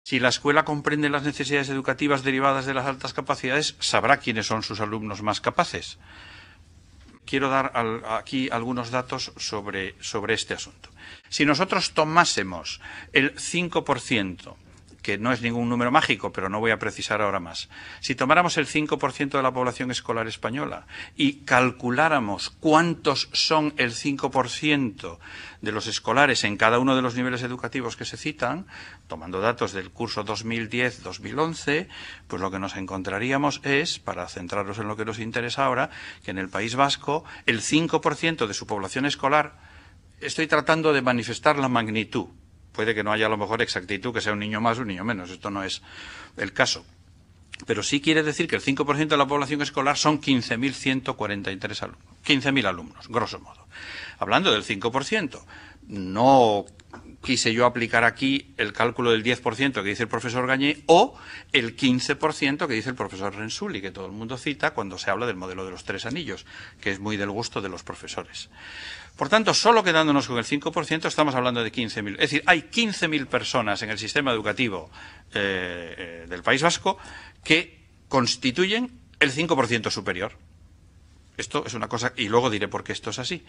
Si la escuela comprende las necesidades educativas derivadas de las altas capacidades, sabrá quiénes son sus alumnos más capaces. Quiero dar aquí algunos datos sobre este asunto. Si nosotros tomásemos el 5%, que no es ningún número mágico, pero no voy a precisar ahora más. Si tomáramos el 5% de la población escolar española y calculáramos cuántos son el 5% de los escolares en cada uno de los niveles educativos que se citan, tomando datos del curso 2010-2011, pues lo que nos encontraríamos es, para centrarnos en lo que nos interesa ahora, que en el País Vasco el 5% de su población escolar, estoy tratando de manifestar la magnitud. Puede que no haya a lo mejor exactitud, que sea un niño más o un niño menos, esto no es el caso. Pero sí quiere decir que el 5% de la población escolar son 15.143 alumnos, 15.000 alumnos, grosso modo. Hablando del 5%, no quise yo aplicar aquí el cálculo del 10% que dice el profesor Gañé o el 15% que dice el profesor Rensuli, que todo el mundo cita cuando se habla del modelo de los 3 anillos, que es muy del gusto de los profesores. Por tanto, solo quedándonos con el 5%, estamos hablando de 15.000. Es decir, hay 15.000 personas en el sistema educativo del País Vasco que constituyen el 5% superior. Esto es una cosa, y luego diré por qué esto es así.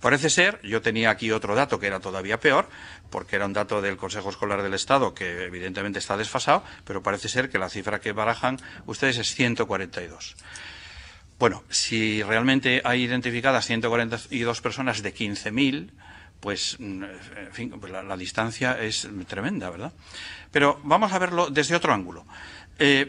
Parece ser, yo tenía aquí otro dato que era todavía peor, porque era un dato del Consejo Escolar del Estado que evidentemente está desfasado, pero parece ser que la cifra que barajan ustedes es 142. Bueno, si realmente hay identificadas 142 personas de 15.000, pues, en fin, pues la distancia es tremenda, ¿verdad? Pero vamos a verlo desde otro ángulo.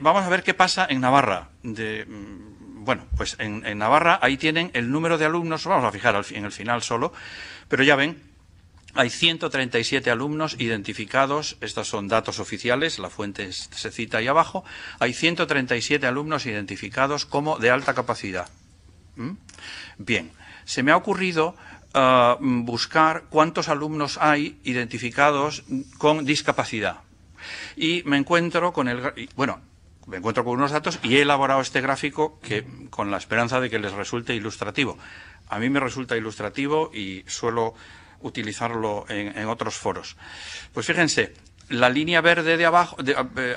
Vamos a ver qué pasa en Navarra. Bueno, pues en Navarra ahí tienen el número de alumnos, vamos a fijar en el final solo, pero ya ven, hay 137 alumnos identificados, estos son datos oficiales, la fuente se cita ahí abajo, hay 137 alumnos identificados como de alta capacidad. Bien, se me ha ocurrido buscar cuántos alumnos hay identificados con discapacidad. Y me encuentro con me encuentro con unos datos y he elaborado este gráfico con la esperanza de que les resulte ilustrativo. A mí me resulta ilustrativo y suelo utilizarlo en otros foros. Pues fíjense, la línea verde de abajo,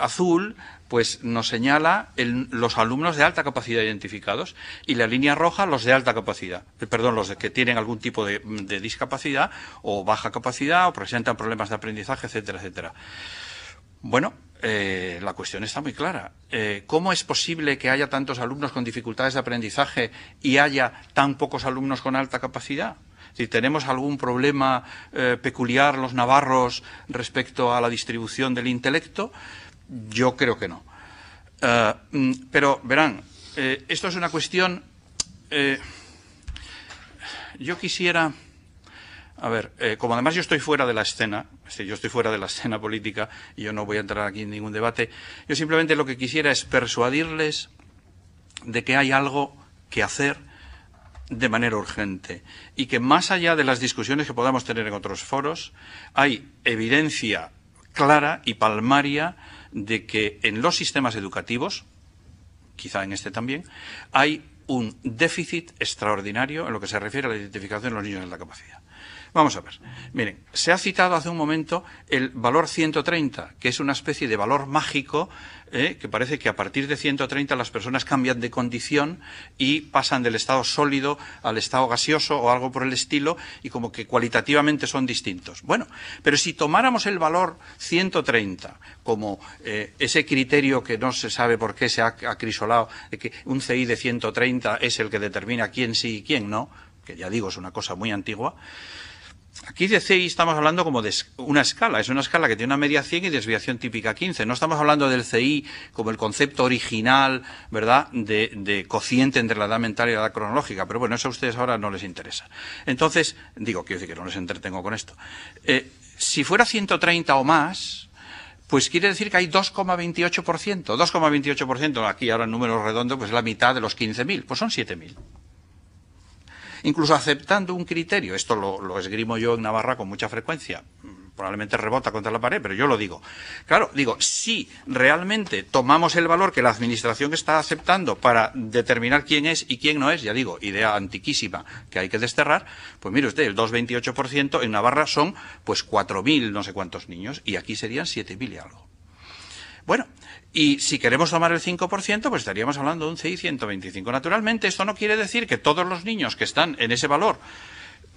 azul, pues nos señala los alumnos de alta capacidad identificados y la línea roja los de alta capacidad, los que tienen algún tipo de discapacidad o baja capacidad o presentan problemas de aprendizaje, etcétera, etcétera. Bueno, la cuestión está muy clara. ¿Cómo es posible que haya tantos alumnos con dificultades de aprendizaje y haya tan pocos alumnos con alta capacidad? Si tenemos algún problema peculiar los navarros respecto a la distribución del intelecto, yo creo que no. Pero verán, esto es una cuestión. Yo quisiera, como además yo estoy fuera de la escena, yo estoy fuera de la escena política y yo no voy a entrar aquí en ningún debate, yo simplemente lo que quisiera es persuadirles de que hay algo que hacer de manera urgente y que más allá de las discusiones que podamos tener en otros foros, hay evidencia clara y palmaria de que en los sistemas educativos, quizá en este también, hay un déficit extraordinario en lo que se refiere a la identificación de los niños en la capacidad. Vamos a ver. Miren, se ha citado hace un momento el valor 130, que es una especie de valor mágico, que parece que a partir de 130 las personas cambian de condición y pasan del estado sólido al estado gaseoso o algo por el estilo y como que cualitativamente son distintos. Bueno, pero si tomáramos el valor 130 como ese criterio que no se sabe por qué se ha acrisolado, de que un CI de 130 es el que determina quién sí y quién no, que ya digo es una cosa muy antigua. Aquí de CI estamos hablando como de una escala, es una escala que tiene una media 100 y desviación típica 15. No estamos hablando del CI como el concepto original, ¿verdad?, de cociente entre la edad mental y la edad cronológica, pero bueno, eso a ustedes ahora no les interesa. Entonces, quiero decir que no les entretengo con esto. Si fuera 130 o más, pues quiere decir que hay 2,28%. 2,28%, aquí ahora en números redondos, pues es la mitad de los 15.000, pues son 7.000. Incluso aceptando un criterio, esto lo esgrimo yo en Navarra con mucha frecuencia, probablemente rebota contra la pared, pero yo lo digo. Claro, si realmente tomamos el valor que la Administración está aceptando para determinar quién es y quién no es, ya digo, idea antiquísima que hay que desterrar, pues mire usted, el 2,28% en Navarra son pues 4.000 no sé cuántos niños y aquí serían 7.000 y algo. Bueno, y si queremos tomar el 5%, pues estaríamos hablando de un CI 125. Naturalmente, esto no quiere decir que todos los niños que están en ese valor,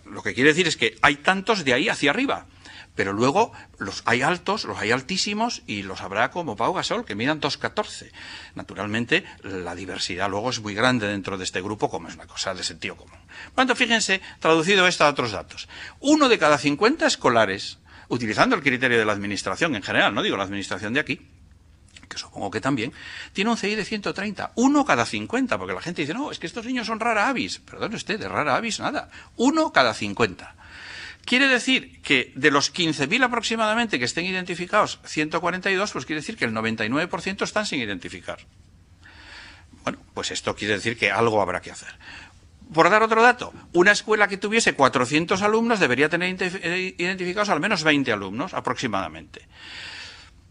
lo que quiere decir es que hay tantos de ahí hacia arriba. Pero luego los hay altos, los hay altísimos y los habrá como Pau Gasol, que midan 2,14. Naturalmente, la diversidad luego es muy grande dentro de este grupo, como es una cosa de sentido común. Por tanto, fíjense, traducido esto a otros datos. 1 de cada 50 escolares, utilizando el criterio de la administración en general, no digo la administración de aquí, que supongo que también, tiene un CI de 130. 1 cada 50, porque la gente dice, no, es que estos niños son rara avis. Perdón usted, de rara avis nada. 1 cada 50. Quiere decir que de los 15.000 aproximadamente que estén identificados, 142, pues quiere decir que el 99% están sin identificar. Bueno, pues esto quiere decir que algo habrá que hacer. Por dar otro dato, una escuela que tuviese 400 alumnos debería tener identificados al menos 20 alumnos aproximadamente.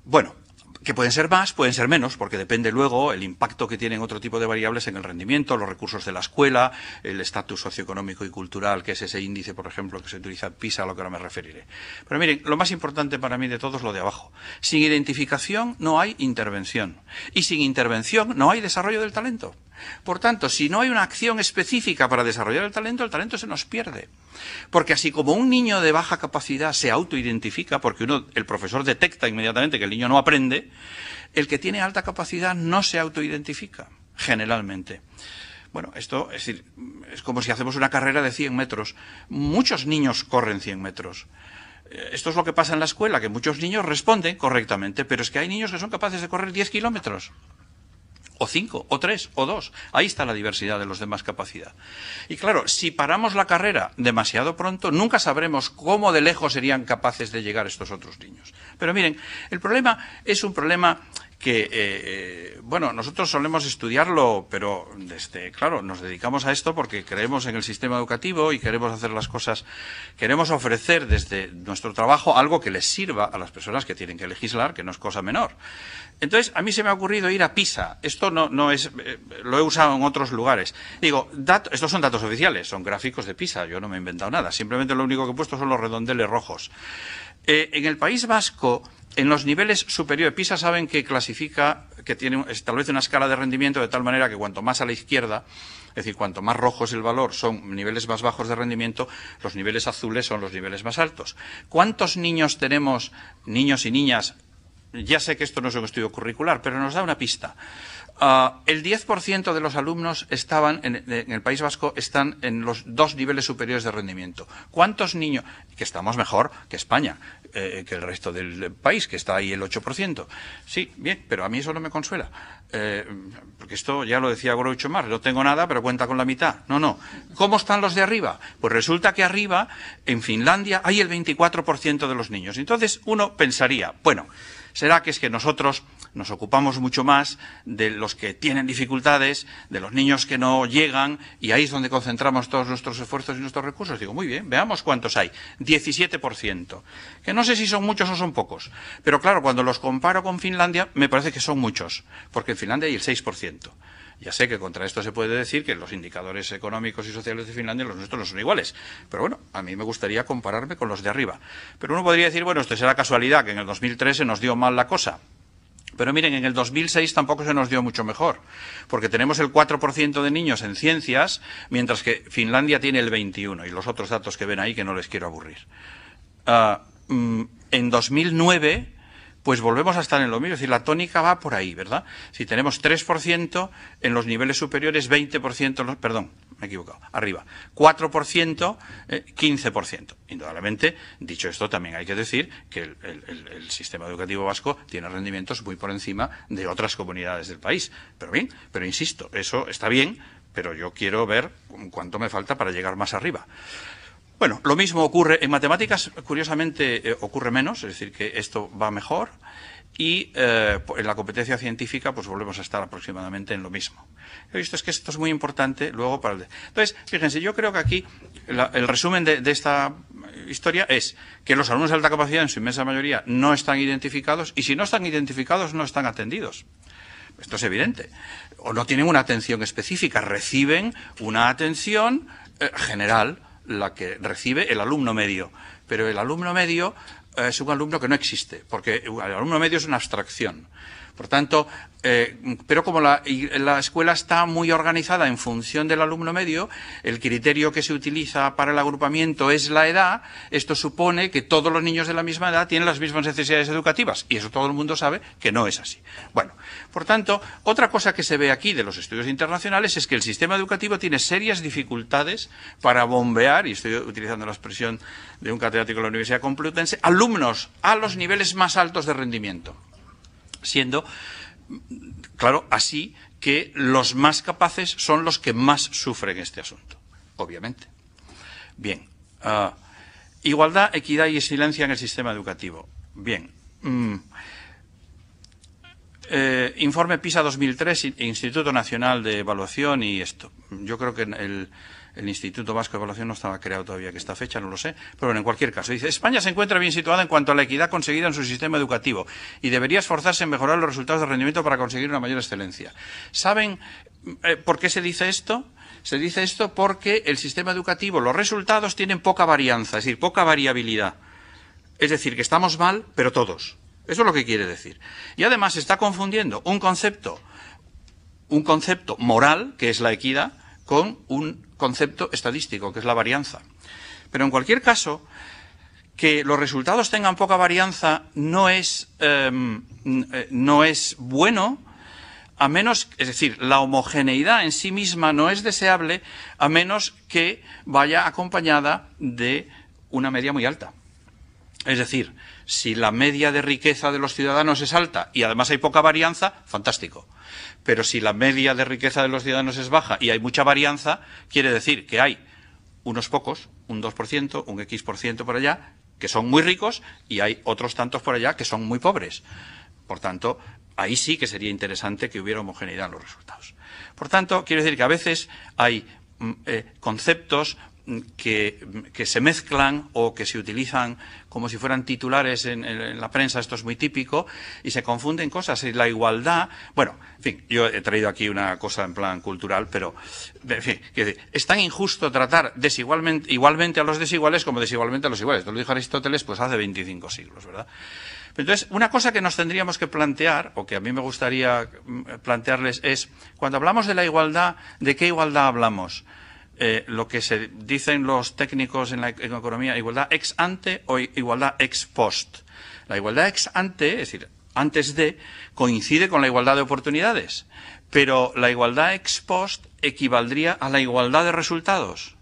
Bueno, que pueden ser más, pueden ser menos, porque depende luego el impacto que tienen otro tipo de variables en el rendimiento, los recursos de la escuela, el estatus socioeconómico y cultural, que es ese índice, por ejemplo, que se utiliza en PISA, a lo que ahora me referiré. Pero miren, lo más importante para mí de todo es lo de abajo. Sin identificación no hay intervención. Y sin intervención no hay desarrollo del talento. Por tanto, si no hay una acción específica para desarrollar el talento se nos pierde. Porque así como un niño de baja capacidad se autoidentifica, porque el profesor detecta inmediatamente que el niño no aprende, el que tiene alta capacidad no se autoidentifica, generalmente. Bueno, esto es decir, es como si hacemos una carrera de 100 metros. Muchos niños corren 100 metros. Esto es lo que pasa en la escuela, que muchos niños responden correctamente, pero es que hay niños que son capaces de correr 10 kilómetros. O 5, o 3, o 2. Ahí está la diversidad de los de más capacidad. Y claro, si paramos la carrera demasiado pronto, nunca sabremos cómo de lejos serían capaces de llegar estos otros niños. Pero miren, el problema es un problema que, bueno, nosotros solemos estudiarlo, pero claro, nos dedicamos a esto porque creemos en el sistema educativo y queremos hacer las cosas, queremos ofrecer desde nuestro trabajo algo que les sirva a las personas que tienen que legislar, que no es cosa menor. Entonces, a mí se me ha ocurrido ir a PISA. Esto no es, lo he usado en otros lugares. Digo, estos son datos oficiales, son gráficos de PISA, yo no me he inventado nada, simplemente lo único que he puesto son los redondeles rojos. En el País Vasco, en los niveles superiores, PISA saben que clasifica, que establece una escala de rendimiento de tal manera que cuanto más a la izquierda, es decir, cuanto más rojo es el valor, son niveles más bajos de rendimiento, los niveles azules son los niveles más altos. ¿Cuántos niños tenemos, niños y niñas? Ya sé que esto no es un estudio curricular, pero nos da una pista. El 10% de los alumnos estaban en el País Vasco están en los 2 niveles superiores de rendimiento. ¿Cuántos niños? Que estamos mejor que España, que el resto del país, que está ahí el 8%. Sí, bien, pero a mí eso no me consuela. Porque esto ya lo decía Groucho Marx, no tengo nada, pero cuenta con la mitad. No. ¿Cómo están los de arriba? Pues resulta que arriba, en Finlandia, hay el 24% de los niños. Entonces uno pensaría, bueno, será que es que nosotros nos ocupamos mucho más de los que tienen dificultades, de los niños que no llegan, y ahí es donde concentramos todos nuestros esfuerzos y nuestros recursos. Digo, muy bien, veamos cuántos hay. 17%. Que no sé si son muchos o son pocos. Pero claro, cuando los comparo con Finlandia, me parece que son muchos, porque en Finlandia hay el 6%. Ya sé que contra esto se puede decir que los indicadores económicos y sociales de Finlandia, los nuestros, no son iguales. Pero bueno, a mí me gustaría compararme con los de arriba. Pero uno podría decir, bueno, esto será casualidad, que en el 2003 se nos dio mal la cosa. Pero miren, en el 2006 tampoco se nos dio mucho mejor, porque tenemos el 4% de niños en ciencias, mientras que Finlandia tiene el 21%, y los otros datos que ven ahí que no les quiero aburrir. En 2009... pues volvemos a estar en lo mismo, es decir, la tónica va por ahí, ¿verdad? Si tenemos 3% en los niveles superiores, 20%, perdón, me he equivocado, arriba, 4%, 15%. Indudablemente, dicho esto, también hay que decir que el sistema educativo vasco tiene rendimientos muy por encima de otras comunidades del país. Pero bien, pero insisto, eso está bien, pero yo quiero ver cuánto me falta para llegar más arriba. Bueno, lo mismo ocurre en matemáticas, curiosamente ocurre menos, es decir, que esto va mejor, y en la competencia científica pues volvemos a estar aproximadamente en lo mismo. Esto es muy importante luego para Entonces, fíjense, yo creo que aquí el resumen de esta historia es que los alumnos de alta capacidad en su inmensa mayoría no están identificados, y si no están identificados no están atendidos. Esto es evidente. O no tienen una atención específica, reciben una atención general, la que recibe el alumno medio. Pero el alumno medio es un alumno que no existe, porque el alumno medio es una abstracción. Por tanto, pero como la escuela está muy organizada en función del alumno medio, el criterio que se utiliza para el agrupamiento es la edad. Esto supone que todos los niños de la misma edad tienen las mismas necesidades educativas, y eso todo el mundo sabe que no es así. Bueno, por tanto, otra cosa que se ve aquí de los estudios internacionales es que el sistema educativo tiene serias dificultades para bombear, y estoy utilizando la expresión de un catedrático de la Universidad Complutense, alumnos a los niveles más altos de rendimiento, siendo, claro, así que los más capaces son los que más sufren este asunto, obviamente. Bien, igualdad, equidad y excelencia en el sistema educativo. Bien, informe PISA 2003, Instituto Nacional de Evaluación y esto. Yo creo que el Instituto Vasco de Evaluación no estaba creado todavía que esta fecha, no lo sé, pero bueno, en cualquier caso. Dice, España se encuentra bien situada en cuanto a la equidad conseguida en su sistema educativo y debería esforzarse en mejorar los resultados de rendimiento para conseguir una mayor excelencia. ¿Saben por qué se dice esto? Se dice esto porque el sistema educativo, los resultados tienen poca varianza, es decir, poca variabilidad. Es decir, que estamos mal, pero todos. Eso es lo que quiere decir. Y además se está confundiendo un concepto moral, que es la equidad, con un concepto estadístico, que es la varianza. Pero en cualquier caso, que los resultados tengan poca varianza no es bueno, a menos, es decir, la homogeneidad en sí misma no es deseable, a menos que vaya acompañada de una media muy alta. Es decir, si la media de riqueza de los ciudadanos es alta y además hay poca varianza, fantástico. Pero si la media de riqueza de los ciudadanos es baja y hay mucha varianza, quiere decir que hay unos pocos, un 2%, un X% por allá, que son muy ricos, y hay otros tantos por allá que son muy pobres. Por tanto, ahí sí que sería interesante que hubiera homogeneidad en los resultados. Por tanto, quiero decir que a veces hay conceptos que se mezclan o que se utilizan como si fueran titulares en la prensa, esto es muy típico, y se confunden cosas. Y la igualdad, bueno, en fin, yo he traído aquí una cosa en plan cultural, pero, en fin, es tan injusto tratar igualmente a los desiguales como desigualmente a los iguales. Esto lo dijo Aristóteles pues hace 25 siglos, ¿verdad? Entonces, una cosa que nos tendríamos que plantear, o que a mí me gustaría plantearles, es, cuando hablamos de la igualdad, ¿de qué igualdad hablamos? Lo que se dicen los técnicos en economía, igualdad ex ante o igualdad ex post. La igualdad ex ante, es decir, antes de, coincide con la igualdad de oportunidades, pero la igualdad ex post equivaldría a la igualdad de resultados.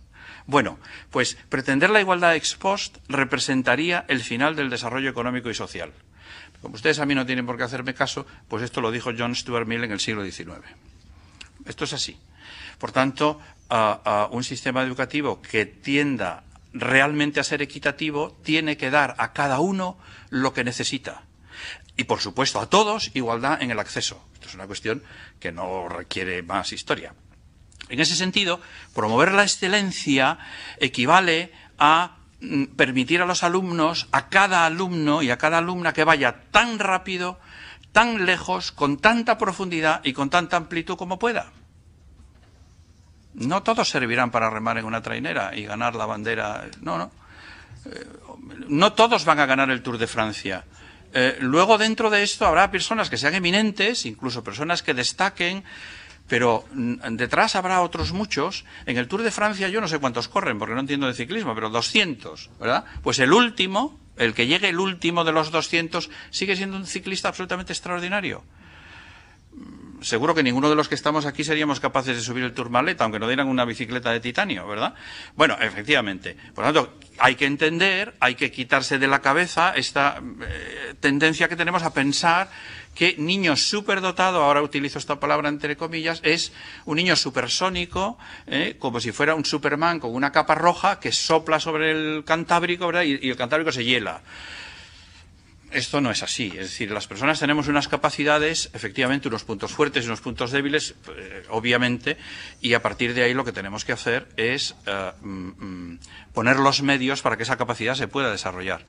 Bueno, pues pretender la igualdad ex post representaría el final del desarrollo económico y social. Como ustedes a mí no tienen por qué hacerme caso, pues esto lo dijo John Stuart Mill en el siglo XIX. Esto es así. Por tanto, a un sistema educativo que tienda realmente a ser equitativo tiene que dar a cada uno lo que necesita. Y, por supuesto, a todos igualdad en el acceso. Esto es una cuestión que no requiere más historia. En ese sentido, promover la excelencia equivale a permitir a los alumnos, a cada alumno y a cada alumna que vaya tan rápido, tan lejos, con tanta profundidad y con tanta amplitud como pueda. No todos servirán para remar en una trainera y ganar la bandera. No. No todos van a ganar el Tour de Francia. Luego, dentro de esto, habrá personas que sean eminentes, incluso personas que destaquen, pero detrás habrá otros muchos. En el Tour de Francia yo no sé cuántos corren, porque no entiendo de ciclismo, pero 200, ¿verdad? Pues el último, el que llegue el último de los 200, sigue siendo un ciclista absolutamente extraordinario. Seguro que ninguno de los que estamos aquí seríamos capaces de subir el Tourmalet, aunque nos dieran una bicicleta de titanio, ¿verdad? Bueno, efectivamente. Por lo tanto, hay que entender, hay que quitarse de la cabeza esta tendencia que tenemos a pensar que niño superdotado, ahora utilizo esta palabra entre comillas, es un niño supersónico, como si fuera un Superman con una capa roja que sopla sobre el Cantábrico, ¿verdad? Y el Cantábrico se hiela. Esto no es así, es decir, las personas tenemos unas capacidades, efectivamente, unos puntos fuertes y unos puntos débiles, obviamente, y a partir de ahí lo que tenemos que hacer es poner los medios para que esa capacidad se pueda desarrollar.